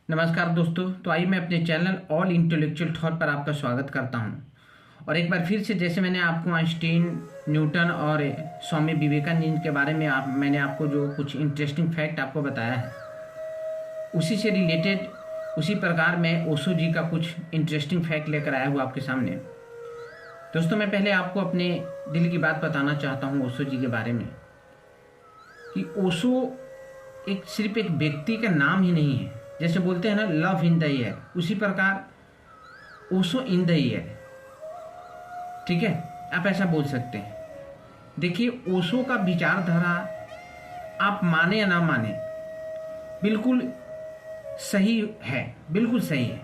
नमस्कार दोस्तों। तो आइए मैं अपने चैनल ऑल इंटेलेक्चुअल थॉट पर आपका स्वागत करता हूं। और एक बार फिर से जैसे मैंने आपको आइंस्टीन, न्यूटन और स्वामी विवेकानंद के बारे में मैंने आपको जो कुछ इंटरेस्टिंग फैक्ट आपको बताया है, उसी से रिलेटेड उसी प्रकार मैं ओशो जी का कुछ इंटरेस्टिंग फैक्ट लेकर आया हूँ आपके सामने। दोस्तों, मैं पहले आपको अपने दिल की बात बताना चाहता हूँ ओशो जी के बारे में कि ओशो सिर्फ एक व्यक्ति का नाम ही नहीं है। जैसे बोलते हैं ना, लव इन द एयर, उसी प्रकार ओशो इन द एयर। ठीक है, आप ऐसा बोल सकते हैं। देखिए, ओशो का विचारधारा आप माने या ना माने, बिल्कुल सही है, बिल्कुल सही है।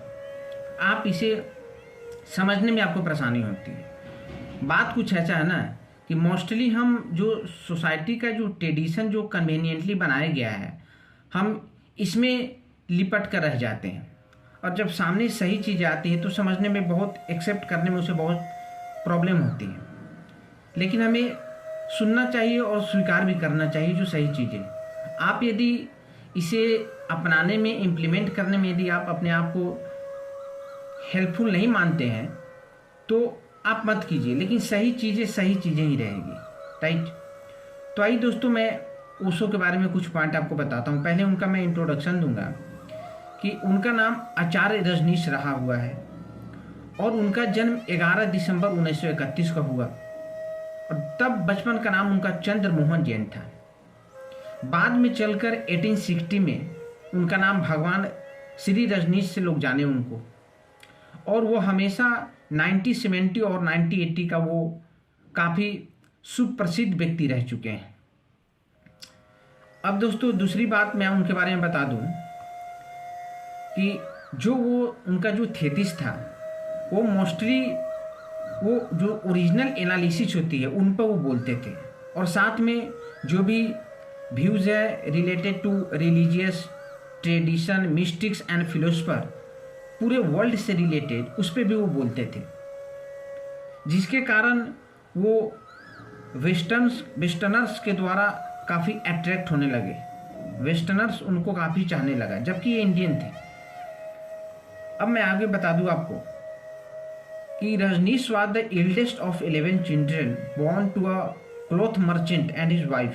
आप इसे समझने में आपको परेशानी होती है। बात कुछ ऐसा है ना कि मोस्टली हम जो सोसाइटी का जो ट्रेडिशन जो कन्वीनियंटली बनाया गया है, हम इसमें लिपट कर रह जाते हैं। और जब सामने सही चीज़ आती है तो समझने में बहुत, एक्सेप्ट करने में उसे बहुत प्रॉब्लम होती है। लेकिन हमें सुनना चाहिए और स्वीकार भी करना चाहिए जो सही चीज़ें। आप यदि इसे अपनाने में, इम्प्लीमेंट करने में यदि आप अपने आप को हेल्पफुल नहीं मानते हैं तो आप मत कीजिए, लेकिन सही चीज़ें ही रहेगी। राइट। तो आइए दोस्तों, मैं ओशो के बारे में कुछ पॉइंट आपको बताता हूँ। पहले उनका मैं इंट्रोडक्शन दूंगा कि उनका नाम आचार्य रजनीश रहा हुआ है और उनका जन्म 11 दिसंबर 1931 को हुआ। और तब बचपन का नाम उनका चंद्र मोहन जैन था। बाद में चलकर 1860 में उनका नाम भगवान श्री रजनीश से लोग जाने उनको। और वो हमेशा 1970 और 1980 का वो काफ़ी सुप्रसिद्ध व्यक्ति रह चुके हैं। अब दोस्तों, दूसरी बात मैं उनके बारे में बता दूं कि जो वो उनका जो थेसिस था, वो मोस्टली वो जो ओरिजिनल एनालिसिस होती है उन पर वो बोलते थे। और साथ में जो भी व्यूज़ है related to religious tradition, mystics and philosopher, पूरे वर्ल्ड से रिलेटेड, उस पर भी वो बोलते थे। जिसके कारण वो वेस्टर्नर्स के द्वारा काफ़ी अट्रैक्ट होने लगे। वेस्टर्नर्स उनको काफ़ी चाहने लगा, जबकि ये इंडियन थे। अब मैं आगे बता दूं आपको कि Rajneesh was the eldest of 11 children born to a cloth merchant and his wife.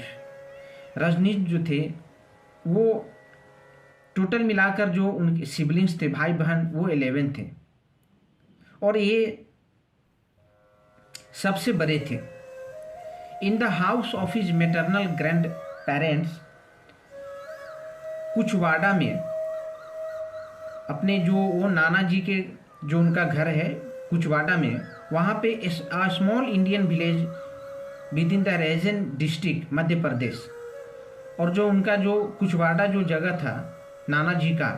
Rajneesh जो थे वो टोटल मिलाकर जो उनके सिबलिंग्स थे, भाई बहन, वो 11 थे और ये सबसे बड़े थे। In the house of his maternal grand parents, Kuchwada में, अपने जो वो नाना जी के जो उनका घर है कुचवाड़ा में, वहाँ पे a small Indian village with in the Raisen district, Madhya Pradesh. और जो उनका जो कुचवाड़ा जो जगह था नाना जी का,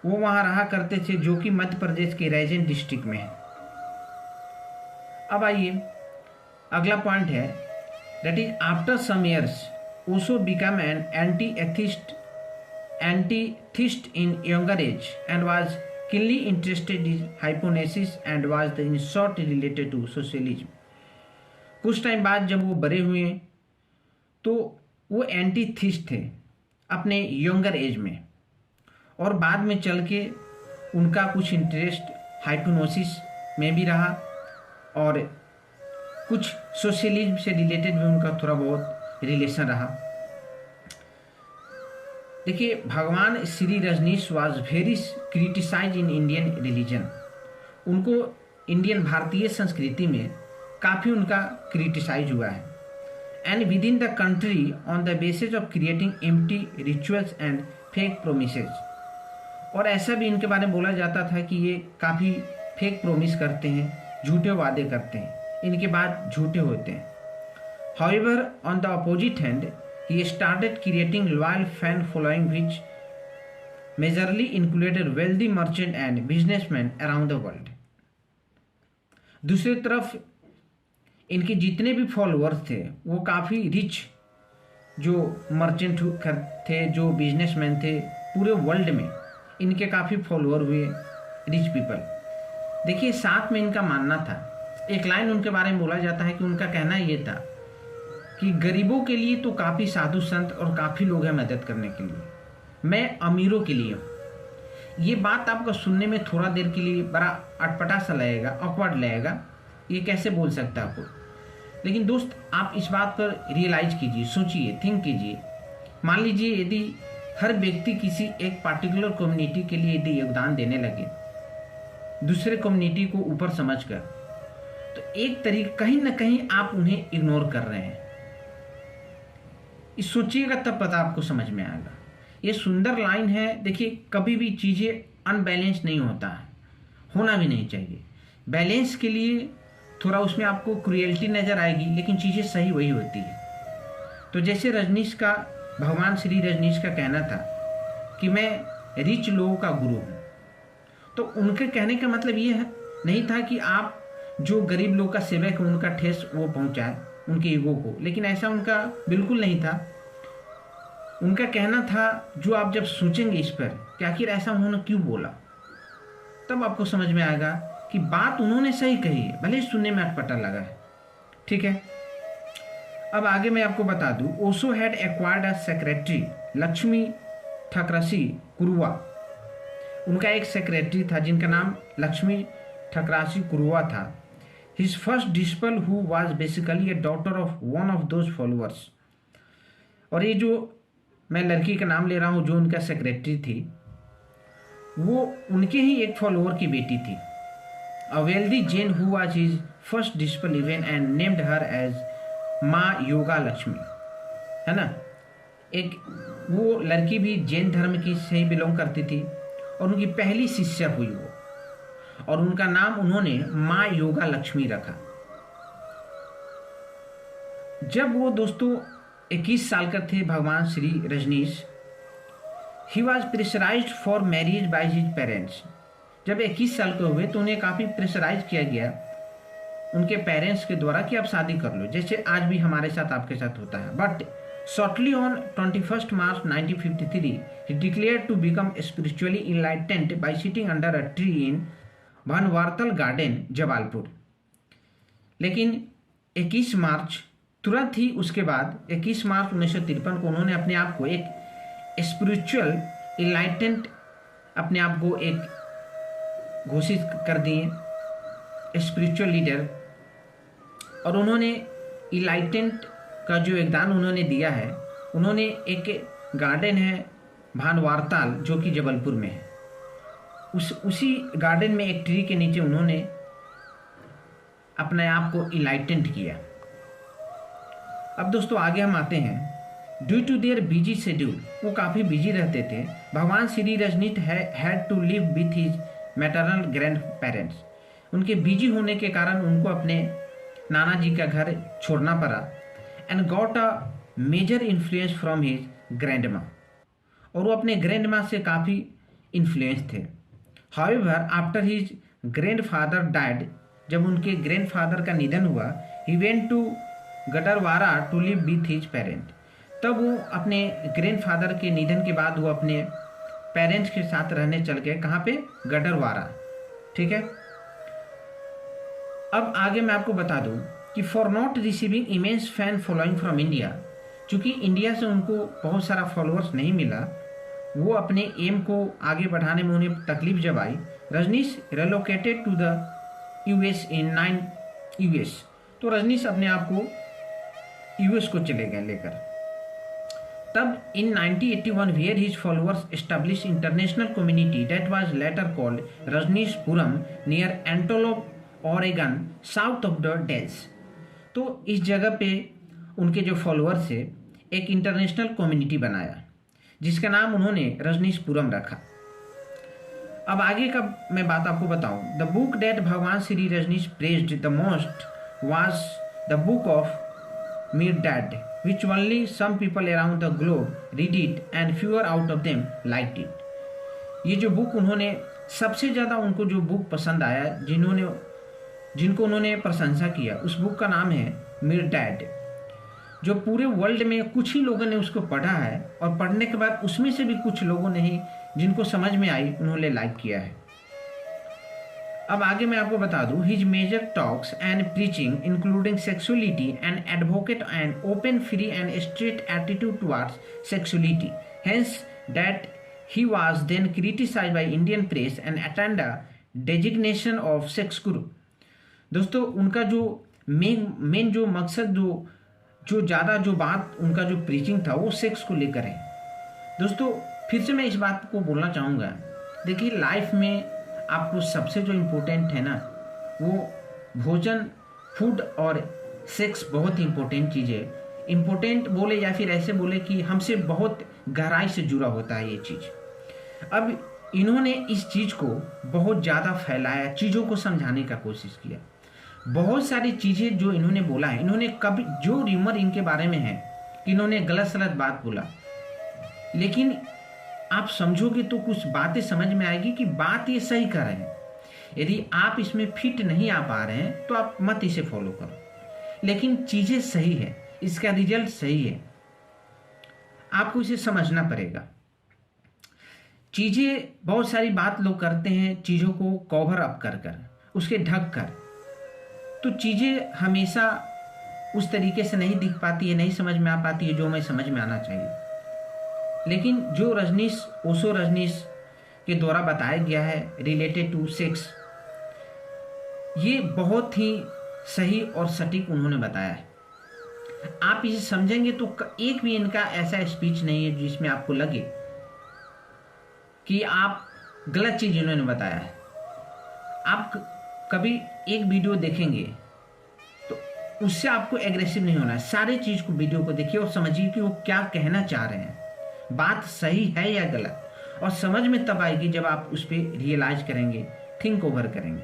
वो वहाँ रहा करते थे, जो कि मध्य प्रदेश के रेजन डिस्ट्रिक्ट में है। अब आइए, अगला पॉइंट है, that is after some years Osho become an anti-theist in younger age and was keenly interested in hypnosis and was in short related to socialism। कुछ टाइम बाद जब वो बड़े हुए तो वो एंटी-थीस्ट थे अपने यंगर एज में, और बाद में चल के उनका कुछ इंटरेस्ट हाइप्नोसिस में भी रहा और कुछ सोशलिज्म से रिलेटेड भी उनका थोड़ा बहुत रिलेशन रहा। देखिए, भगवान Shri Rajneesh was very criticise in Indian religion. उनको इंडियन, भारतीय संस्कृति में काफ़ी उनका क्रिटिसाइज हुआ है। And with in the country on the basis of creating empty rituals and fake promises. और ऐसा भी इनके बारे में बोला जाता था कि ये काफ़ी फेक प्रोमिस करते हैं, झूठे वादे करते हैं, इनके बाद झूठे होते हैं। However on the opposite hand he started creating loyal fan following which majorly included wealthy merchant and businessmen around the world। दूसरी तरफ इनके जितने भी फॉलोअर्स थे वो काफ़ी रिच जो मर्चेंट थे, जो बिजनेसमैन थे, पूरे वर्ल्ड में इनके काफ़ी फॉलोअर हुए, रिच पीपल। देखिए, साथ में इनका मानना था, एक लाइन उनके बारे में बोला जाता है कि उनका कहना ये था कि गरीबों के लिए तो काफ़ी साधु संत और काफ़ी लोग हैं मदद करने के लिए, मैं अमीरों के लिए हूँ। ये बात आपको सुनने में थोड़ा देर के लिए बड़ा अटपटा सा लगेगा, ऑकवर्ड लगेगा, ये कैसे बोल सकता है आपको। लेकिन दोस्त आप इस बात पर रियलाइज कीजिए, सोचिए, थिंक कीजिए। मान लीजिए यदि हर व्यक्ति किसी एक पार्टिकुलर कम्युनिटी के लिए यदि योगदान देने लगे दूसरे कम्युनिटी को ऊपर समझकर, तो एक तरीके कहीं ना कहीं आप उन्हें इग्नोर कर रहे हैं। इस सोचिएगा तब पता आपको समझ में आएगा। ये सुंदर लाइन है। देखिए, कभी भी चीज़ें अनबैलेंस नहीं होता है, होना भी नहीं चाहिए। बैलेंस के लिए थोड़ा उसमें आपको क्रुएल्टी नज़र आएगी, लेकिन चीज़ें सही वही होती है। तो जैसे रजनीश का, भगवान श्री रजनीश का कहना था कि मैं रिच लोगों का गुरु हूँ, तो उनके कहने का मतलब ये है नहीं था कि आप जो गरीब लोग का सेवक है उनका ठेस वो पहुँचाए उनके ईगो को, लेकिन ऐसा उनका बिल्कुल नहीं था। उनका कहना था, जो आप जब सोचेंगे इस पर कि आखिर ऐसा उन्होंने क्यों बोला, तब आपको समझ में आएगा कि बात उन्होंने सही कही है, भले ही सुनने में अटपटा लगा है। ठीक है, अब आगे मैं आपको बता दूं, Osho had acquired a secretary Laxmi Thakarsi Kuruwa. उनका एक सेक्रेटरी था जिनका नाम लक्ष्मी ठकरासी कुरुवा था। His first disciple who was basically a daughter of one of those followers. और ये जो मैं लड़की का नाम ले रहा हूँ जो उनका सेक्रेटरी थी, वो उनके ही एक फॉलोअर की बेटी थी। A wealthy Jain who was his first disciple even and named her as Ma Yoga Lakshmi, है ना। एक वो लड़की भी जैन धर्म की से ही बिलोंग करती थी और उनकी पहली शिष्या हुई वो, और उनका नाम उन्होंने माँ योगा लक्ष्मी रखा। जब वो दोस्तों 21 साल का थे भगवान Shri Rajneesh, he was pressurised for marriage by his parents. जब 21 साल के हुए तो उन्हें काफ़ी प्रेशराइज किया गया उनके पेरेंट्स के द्वारा कि आप शादी कर लो, जैसे आज भी हमारे साथ आपके साथ होता है। But shortly on 21 March 1953 he declared to become spiritually enlightened by sitting under a tree in Bhanwartal garden Jabalpur. लेकिन 21 मार्च तुरंत ही उसके बाद 21 मार्च 1953 को उन्होंने अपने आप को एक स्पिरिचुअल इनलाइटेंड अपने आप को एक घोषित कर दिए स्पिरिचुअल लीडर। और उन्होंने इनलाइटेंड का जो योगदान उन्होंने दिया है, उन्होंने एक गार्डन है भानवारताल जो कि जबलपुर में है, उसी गार्डन में एक ट्री के नीचे उन्होंने अपने आप को इनलाइटेंड किया। अब दोस्तों आगे हम आते हैं। Due to their busy schedule, वो काफ़ी बिजी रहते थे। भगवान Shri Rajneesh had to live with his maternal grand parents. उनके बिजी होने के कारण उनको अपने नाना जी का घर छोड़ना पड़ा। And got a major influence from his grandma, और वो अपने ग्रैंड माँ से काफ़ी इन्फ्लुएंस थे। However after his grandfather died, जब उनके ग्रैंड फादर का निधन हुआ, he went to Gadarwara to live with his parent. तब वो अपने ग्रैंडफादर के निधन के बाद वो अपने पेरेंट्स के साथ रहने चल गए। कहाँ पे? गडरवारा। ठीक है, अब आगे मैं आपको बता दूं कि for not receiving immense fan following from India, चूँकि इंडिया से उनको बहुत सारा फॉलोअर्स नहीं मिला, वो अपने एम को आगे बढ़ाने में उन्हें तकलीफ जब आई, Rajneesh relocated to the US in 9 US. तो रजनीश अपने आप को यूएस को चले गए लेकर। तब in 1981 where his followers establish international community that was later called Rajneeshpuram near Antelope Oregon south of the Dalles. तो इस जगह पे उनके जो फॉलोअर्स है एक इंटरनेशनल कम्युनिटी बनाया जिसका नाम उन्होंने रजनीशपुरम रखा। अब आगे का मैं बात आपको बताऊं। द बुक दैट भगवान Shri Rajneesh praised the most was the book of Mirdad which only some people around the globe read it and fewer out of them liked it। ये जो बुक उन्होंने सबसे ज़्यादा उनको जो बुक पसंद आया, जिनको उन्होंने प्रशंसा किया, उस बुक का नाम है मीर डैड, जो पूरे वर्ल्ड में कुछ ही लोगों ने उसको पढ़ा है और पढ़ने के बाद उसमें से भी कुछ लोगों ने ही जिनको समझ में आई उन्होंने लाइक किया है। अब आगे मैं आपको बता दूं, his major talks and preaching including sexuality and advocate and open free and straight attitude towards sexuality, hence that He was then criticized by Indian press and attained a designation of sex guru. दोस्तों उनका जो main जो मकसद जो ज़्यादा जो बात उनका जो प्रीचिंग था वो सेक्स को लेकर है। दोस्तों फिर से मैं इस बात को बोलना चाहूँगा, देखिए लाइफ में आपको सबसे जो इम्पोर्टेंट है ना वो भोजन, फूड और सेक्स बहुत ही इम्पोर्टेंट चीज़ है। इम्पोर्टेंट बोले या फिर ऐसे बोले कि हमसे बहुत गहराई से जुड़ा होता है ये चीज़। अब इन्होंने इस चीज़ को बहुत ज़्यादा फैलाया, चीज़ों को समझाने का कोशिश किया। बहुत सारी चीज़ें जो इन्होंने बोला है, इन्होंने कभी जो र्यूमर इनके बारे में है कि इन्होंने गलत सलत बात बोला, लेकिन आप समझोगे तो कुछ बातें समझ में आएगी कि बात ये सही कर रहे हैं। यदि आप इसमें फिट नहीं आ पा रहे हैं तो आप मत इसे फॉलो करो, लेकिन चीज़ें सही है, इसका रिजल्ट सही है, आपको इसे समझना पड़ेगा। चीज़ें बहुत सारी बात लोग करते हैं चीज़ों को कवर अप कर उसके ढक कर, तो चीज़ें हमेशा उस तरीके से नहीं दिख पाती है, नहीं समझ में आ पाती है जो हमें समझ में आना चाहिए। लेकिन जो ओशो रजनीश के द्वारा बताया गया है रिलेटेड टू सेक्स, ये बहुत ही सही और सटीक उन्होंने बताया है। आप इसे समझेंगे तो एक भी इनका ऐसा स्पीच नहीं है जिसमें आपको लगे कि आप गलत चीज़ इन्होंने बताया है। आप कभी एक वीडियो देखेंगे तो उससे आपको एग्रेसिव नहीं होना है, सारे चीज़ को वीडियो को देखिए और समझिए कि वो क्या कहना चाह रहे हैं, बात सही है या गलत, और समझ में तब आएगी जब आप उस पर रियलाइज करेंगे, थिंक ओवर करेंगे।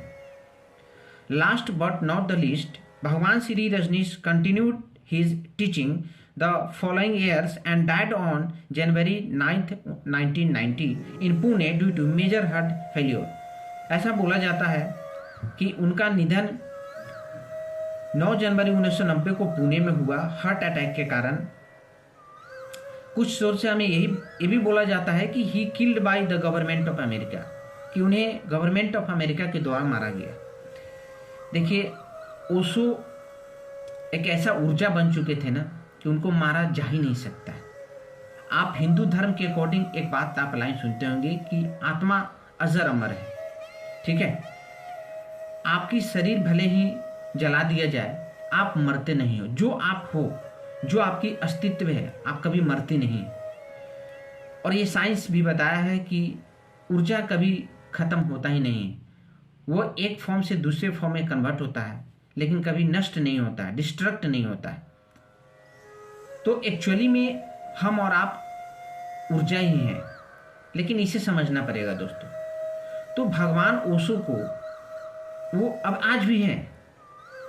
Last but not the least, Bhagwan Shri Rajneesh continued his teaching the following years and died on January 9th 1990 in Pune due to major heart failure। ऐसा बोला जाता है कि उनका निधन 9 जनवरी 1990 को पुणे में हुआ हार्ट अटैक के कारण। कुछ सोर्स से हमें ये भी बोला जाता है कि he killed by the government of America, कि उन्हें गवर्नमेंट ऑफ अमेरिका के द्वारा मारा गया। देखिए ओशो एक ऐसा ऊर्जा बन चुके थे ना कि उनको मारा जा ही नहीं सकता है। आप हिंदू धर्म के अकॉर्डिंग एक बात आप लाइन सुनते होंगे कि आत्मा अजर अमर है, ठीक है। आपकी शरीर भले ही जला दिया जाए, आप मरते नहीं हो। जो आप हो, जो आपकी अस्तित्व है, आप कभी मरते नहीं। और ये साइंस भी बताया है कि ऊर्जा कभी खत्म होता ही नहीं, वो एक फॉर्म से दूसरे फॉर्म में कन्वर्ट होता है, लेकिन कभी नष्ट नहीं होता है, डिस्ट्रक्ट नहीं होता है। तो एक्चुअली में हम और आप ऊर्जा ही हैं, लेकिन इसे समझना पड़ेगा दोस्तों। तो भगवान ओशो को वो अब आज भी हैं।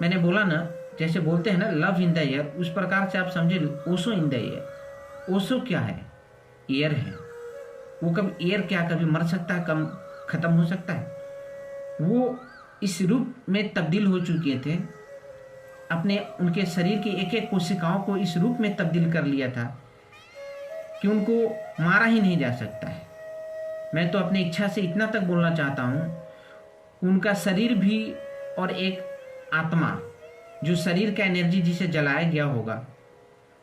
मैंने बोला ना, जैसे बोलते हैं ना लव इन द एयर, उस प्रकार से आप समझे Osho in the air. Osho क्या है? एयर है। वो कभी एयर क्या कभी मर सकता है, कम खत्म हो सकता है? वो इस रूप में तब्दील हो चुके थे, अपने उनके शरीर की एक एक कोशिकाओं को इस रूप में तब्दील कर लिया था कि उनको मारा ही नहीं जा सकता है। मैं तो अपनी इच्छा से इतना तक बोलना चाहता हूँ, उनका शरीर भी और एक आत्मा, जो शरीर का एनर्जी जिसे जलाया गया होगा,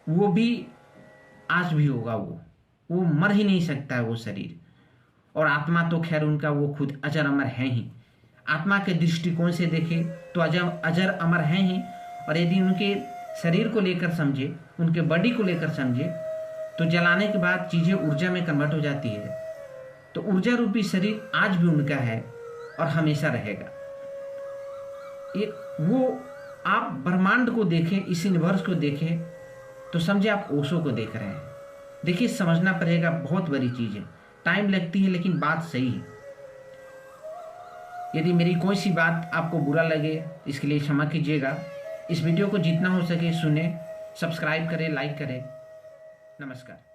वो भी आज भी होगा। वो मर ही नहीं सकता है वो शरीर। और आत्मा तो खैर उनका वो खुद अजर अमर है ही। आत्मा के दृष्टिकोण से देखें तो अजर अमर हैं ही। और यदि उनके शरीर को लेकर समझे, उनके बॉडी को लेकर समझे, तो जलाने के बाद चीज़ें ऊर्जा में कन्वर्ट हो जाती है। तो ऊर्जा रूपी शरीर आज भी उनका है और हमेशा रहेगा। ये वो आप ब्रह्मांड को देखें, इस यूनिवर्स को देखें तो समझे आप ओशो को देख रहे हैं। देखिए समझना पड़ेगा, बहुत बड़ी चीज़ है, टाइम लगती है लेकिन बात सही है। यदि मेरी कोई सी बात आपको बुरा लगे इसके लिए क्षमा कीजिएगा। इस वीडियो को जितना हो सके सुने, सब्सक्राइब करें, लाइक करें। नमस्कार।